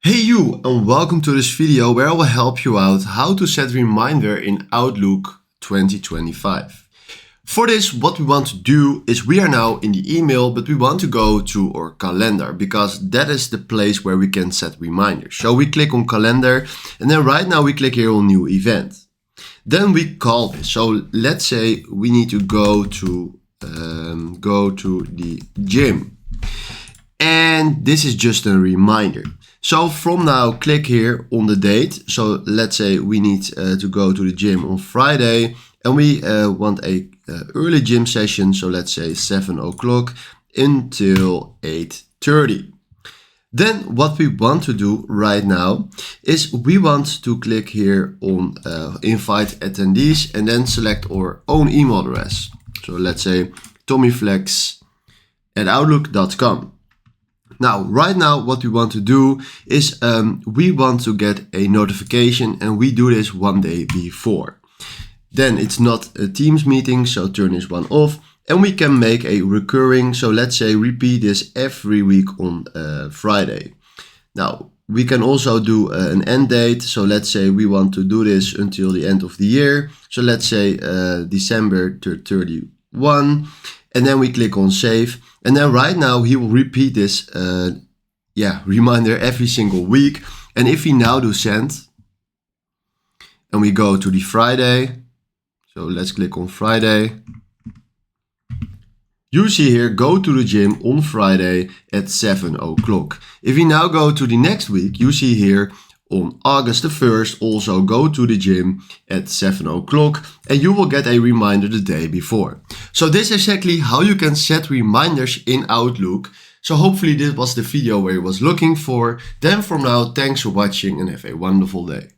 Hey you, and welcome to this video where I will help you out how to set reminder in Outlook 2025. For this, what we want to do is we are now in the email, but we want to go to our calendar because that is the place where we can set reminders. So we click on calendar and then right now we click here on new event. Then we call this. So let's say we need to go to the gym. And this is just a reminder. So from now, click here on the date. So let's say we need to go to the gym on Friday and we want a early gym session. So let's say 7 o'clock until 8:30. Then what we want to do right now is we want to click here on invite attendees and then select our own email address. So let's say tommyflex@outlook.com. Now, right now, what we want to do is we want to get a notification and we do this one day before. Then it's not a Teams meeting, so turn this one off and we can make a recurring. So let's say repeat this every week on Friday. Now, we can also do an end date. So let's say we want to do this until the end of the year. So let's say December 31. And then we click on save. And then right now he will repeat this reminder every single week. And if we now do send and we go to the Friday, so let's click on Friday. You see here, go to the gym on Friday at 7 o'clock. If we now go to the next week, you see here on August the 1st, also go to the gym at 7 o'clock and you will get a reminder the day before. So this is exactly how you can set reminders in Outlook. So hopefully this was the video where you was looking for. Then from now, thanks for watching and have a wonderful day.